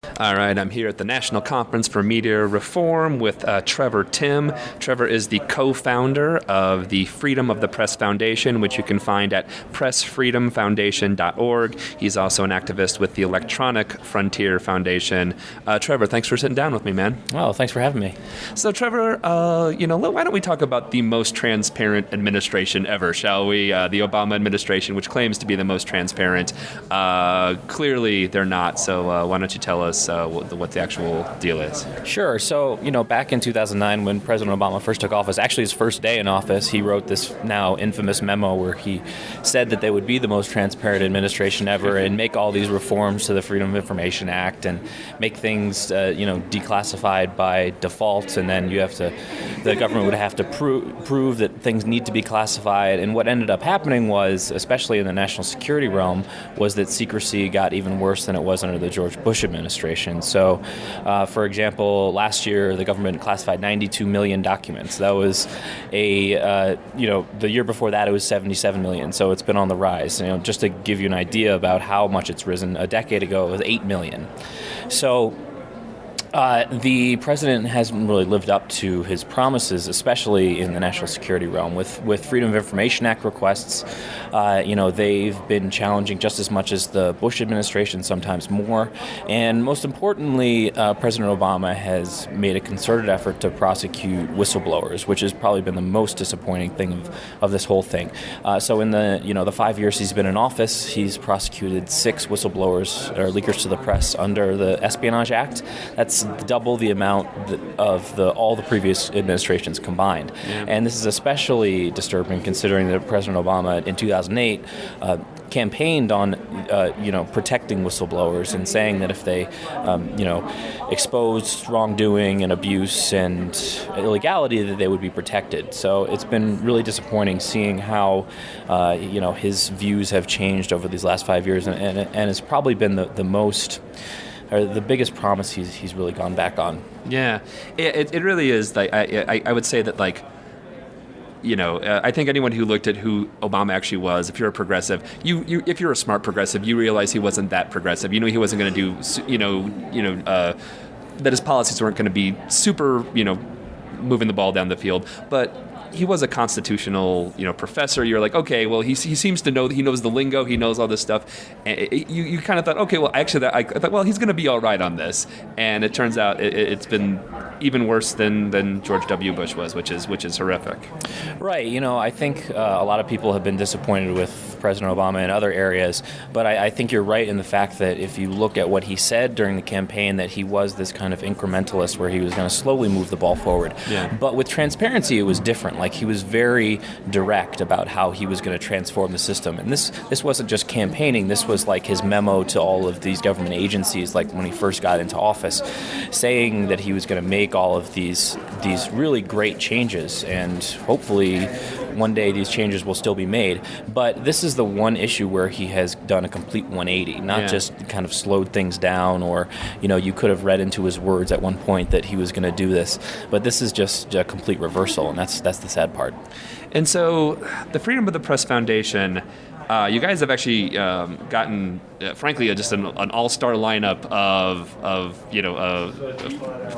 All right, I'm here at the National Conference for Media Reform with Trevor Timm. Trevor is the co-founder of the Freedom of the Press Foundation, which you can find at pressfreedomfoundation.org. He's also an activist with the Electronic Frontier Foundation. Trevor, thanks for sitting down with me, man. Well, thanks for having me. So, Trevor, why don't we talk about the most transparent administration ever, shall we? The Obama administration, which claims to be the most transparent. Clearly, they're not. So, why don't you tell us what the actual deal is? Sure. So, back in 2009 when President Obama first took office, actually his first day in office, he wrote this now infamous memo where he said that they would be the most transparent administration ever and make all these reforms to the Freedom of Information Act and make things, declassified by default, and then the government would have to prove that things need to be classified. And what ended up happening was, especially in the national security realm, was that secrecy got even worse than it was under the George Bush administration. So, for example, last year the government classified 92 million documents. That was the year before that it was 77 million. So it's been on the rise. Just to give you an idea about how much it's risen, a decade ago it was 8 million. So the president hasn't really lived up to his promises, especially in the national security realm. With Freedom of Information Act requests, they've been challenging just as much as the Bush administration, sometimes more. And most importantly, President Obama has made a concerted effort to prosecute whistleblowers, which has probably been the most disappointing thing of this whole thing. So in the 5 years he's been in office, he's prosecuted 6 whistleblowers or leakers to the press under the Espionage Act. That's double the amount of all the previous administrations combined. Yeah. And this is especially disturbing considering that President Obama in 2008 campaigned on protecting whistleblowers and saying that if they exposed wrongdoing and abuse and illegality, that they would be protected. So it's been really disappointing seeing how his views have changed over these last 5 years, and it's probably been the most, or the biggest promise he's really gone back on. Yeah, it really is. Like I would say that, like, I think anyone who looked at who Obama actually was, if you're a progressive, if you're a smart progressive, you realize he wasn't that progressive. You knew he wasn't going to do, that his policies weren't going to be super, moving the ball down the field, but he was a constitutional, professor. You're like, okay, well, he seems to know, he knows the lingo, he knows all this stuff. And you kind of thought, okay, well, actually, I thought, well, he's going to be all right on this. And it turns out it's been even worse than George W. Bush was, which is horrific. Right. I think a lot of people have been disappointed with President Obama in other areas, but I think you're right in the fact that if you look at what he said during the campaign, that he was this kind of incrementalist where he was going to slowly move the ball forward. Yeah. But with transparency, it was different. Like, he was very direct about how he was going to transform the system. And this wasn't just campaigning. This was like his memo to all of these government agencies, like when he first got into office, saying that he was going to make all of these really great changes. And hopefully one day these changes will still be made. But this is the one issue where he has done a complete 180, not just kind of slowed things down, or, you could have read into his words at one point that he was going to do this. But this is just a complete reversal, and that's the sad part. And so the Freedom of the Press Foundation, you guys have actually gotten, frankly, just an all-star lineup of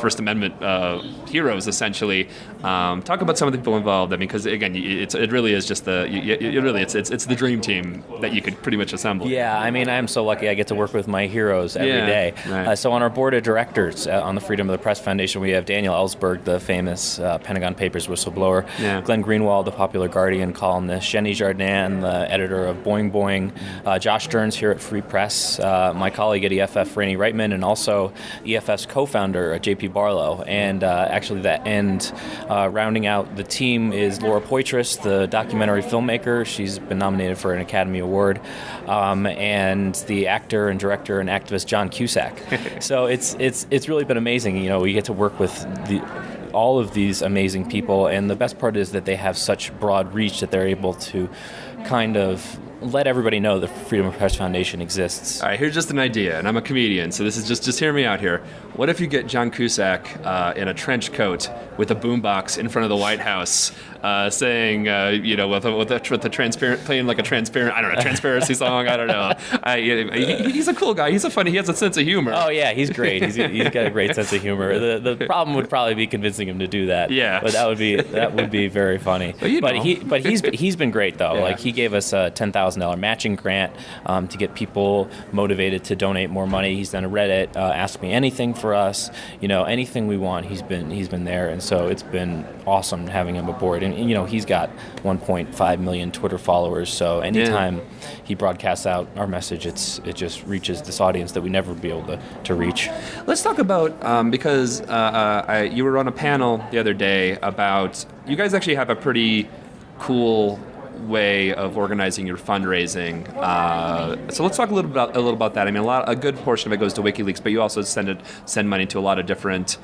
First Amendment heroes, essentially. Talk about some of the people involved. I mean, because again, it really is just it's the dream team that you could pretty much assemble. Yeah, I mean, I'm so lucky I get to work with my heroes every day. Right. So on our board of directors on the Freedom of the Press Foundation, we have Daniel Ellsberg, the famous Pentagon Papers whistleblower, Glenn Greenwald, the popular Guardian columnist, Jenny Jardin, the editor of Boing Boing, Josh Stearns here at Free Press, my colleague at EFF, Rainey Reitman, and also EFF's co-founder, J.P. Barlow. And actually that end, rounding out the team, is Laura Poitras, the documentary filmmaker. She's been nominated for an Academy Award. And the actor and director and activist John Cusack. So it's really been amazing. We get to work with all of these amazing people, and the best part is that they have such broad reach that they're able to kind of let everybody know the Freedom of Press Foundation exists. All right, here's just an idea, and I'm a comedian, so this is just hear me out here. What if you get John Cusack in a trench coat with a boombox in front of the White House, saying, with the transparent, playing like a transparent, I don't know, transparency song. I don't know. He's a cool guy. He has a sense of humor. Oh yeah, he's great. He's got a great sense of humor. The problem would probably be convincing him to do that. Yeah. But that would be very funny. But he's been great though. Yeah. Like he gave us a $10,000 matching grant to get people motivated to donate more money. He's done a Reddit, Ask Me Anything for us. Anything we want, he's been there, and so it's been awesome having him aboard. And he's got 1.5 million Twitter followers. So anytime he broadcasts out our message, it just reaches this audience that we never would be able to reach. Let's talk about because you were on a panel the other day about you guys actually have a pretty cool way of organizing your fundraising. So let's talk a little about that. I mean, a good portion of it goes to WikiLeaks, but you also send money to a lot of different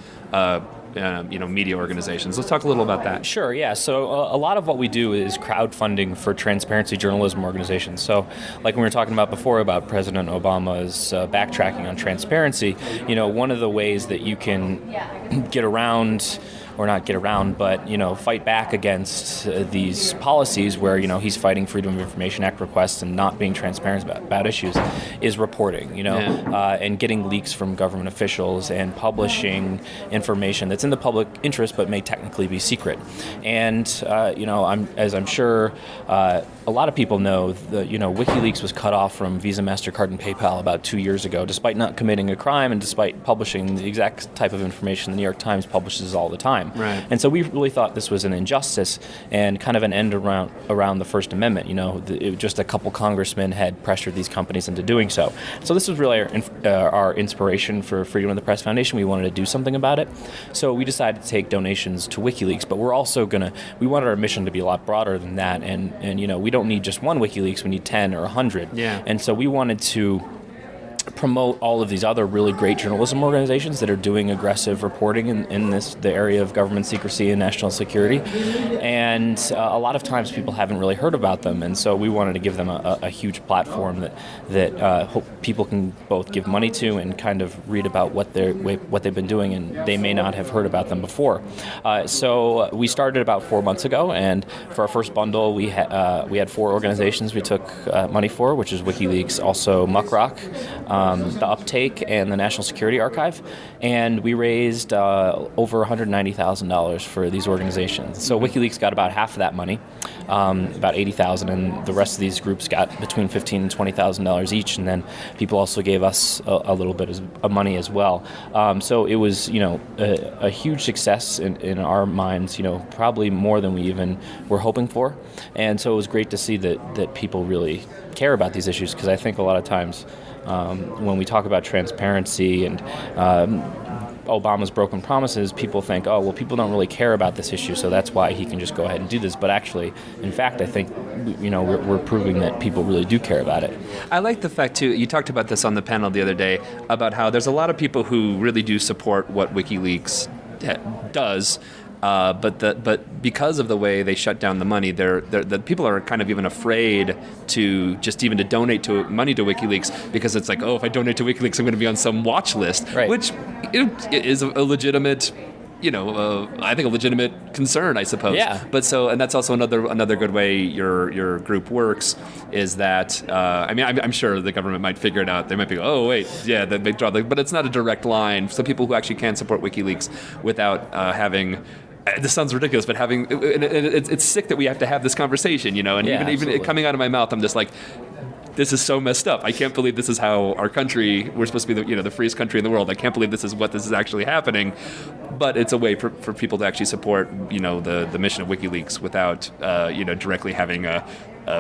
media organizations. Let's talk a little about that. Sure, yeah. So a lot of what we do is crowdfunding for transparency journalism organizations. So like we were talking about before about President Obama's backtracking on transparency, one of the ways that you can get around, or not get around, but fight back against these policies where he's fighting Freedom of Information Act requests and not being transparent about issues, is reporting, and getting leaks from government officials and publishing information that's in the public interest but may technically be secret. And I'm sure a lot of people know, WikiLeaks was cut off from Visa, MasterCard, and PayPal about 2 years ago, despite not committing a crime and despite publishing the exact type of information the New York Times publishes all the time. Right. And so we really thought this was an injustice and kind of an end around the First Amendment. Just a couple congressmen had pressured these companies into doing so. So this was really our inspiration for Freedom of the Press Foundation. We wanted to do something about it. So we decided to take donations to WikiLeaks, but we're also we wanted our mission to be a lot broader than that. And we don't need just one WikiLeaks, we need 10 or 100. Yeah. And so we wanted to promote all of these other really great journalism organizations that are doing aggressive reporting in the area of government secrecy and national security. And a lot of times people haven't really heard about them, and so we wanted to give them a huge platform that hope people can both give money to and kind of read about what they've been doing, and they may not have heard about them before. So we started about 4 months ago, and for our first bundle, we had 4 organizations we took money for, which is WikiLeaks, also Muckrock, the Uptake, and the National Security Archive, and we raised over $190,000 for these organizations. So WikiLeaks got about half of that money, about $80,000, and the rest of these groups got between $15,000 and $20,000 each, and then people also gave us a little bit of money as well. So it was, a huge success in our minds, probably more than we even were hoping for, and so it was great to see that people really care about these issues, because I think a lot of times when we talk about transparency and Obama's broken promises, people think, oh, well, people don't really care about this issue, so that's why he can just go ahead and do this. But actually, in fact, I think, we're proving that people really do care about it. I like the fact, too, you talked about this on the panel the other day, about how there's a lot of people who really do support what WikiLeaks does, but because of the way they shut down the money, the people are kind of even afraid to donate money to WikiLeaks, because it's like, oh, if I donate to WikiLeaks, I'm going to be on some watch list, right. Which is a legitimate, I think a legitimate concern, I suppose. Yeah. But and that's also another good way your group works, is that I'm sure the government might figure it out. They might be, oh wait, yeah, they draw but it's not a direct line. So people who actually can support WikiLeaks without having. This sounds ridiculous, but it's sick that we have to have this conversation, and even it coming out of my mouth, I'm just like, this is so messed up. I can't believe this is how our country, we're supposed to be the freest country in the world. I can't believe this is actually happening. But it's a way for people to actually support, the mission of WikiLeaks without, directly having a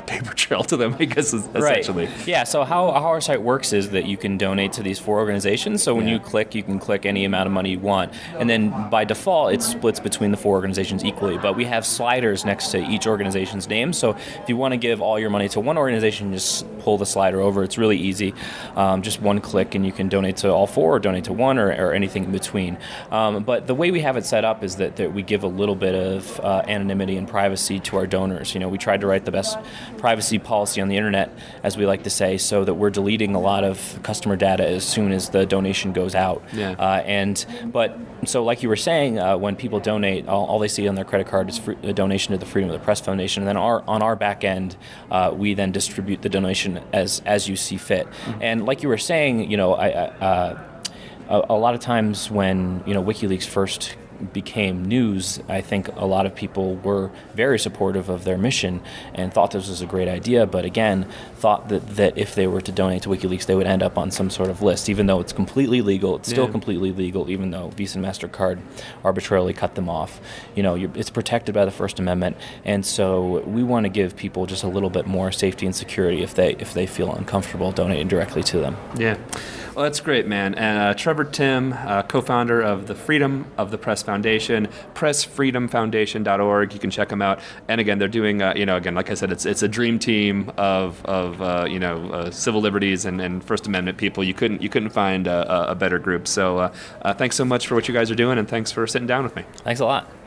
paper trail to them, I guess, essentially. Right. Yeah, so how our site works is that you can donate to these 4 organizations. So when you can click any amount of money you want. And then by default, it splits between the 4 organizations equally. But we have sliders next to each organization's name. So if you want to give all your money to one organization, just pull the slider over. It's really easy. Just one click, and you can donate to all 4 or donate to one or anything in between. But the way we have it set up is that we give a little bit of anonymity and privacy to our donors. We tried to write the best privacy policy on the internet, as we like to say, so that we're deleting a lot of customer data as soon as the donation goes out. But so like you were saying, when people donate, all they see on their credit card is a donation to the Freedom of the Press Foundation, and then on our back end, we then distribute the donation as you see fit. Mm-hmm. And like you were saying, a lot of times when WikiLeaks first became news, I think a lot of people were very supportive of their mission and thought this was a great idea, but again, thought that if they were to donate to WikiLeaks, they would end up on some sort of list, even though it's completely legal. It's still completely legal, even though Visa and MasterCard arbitrarily cut them off. It's protected by the First Amendment, and so we want to give people just a little bit more safety and security if they feel uncomfortable donating directly to them. Yeah. Well, that's great, man. And Trevor Timm, co-founder of the Freedom of the Press Foundation, pressfreedomfoundation.org. You can check them out. And again, they're doing, again, like I said, it's a dream team of civil liberties and First Amendment people. You couldn't find a better group. So thanks so much for what you guys are doing, and thanks for sitting down with me. Thanks a lot.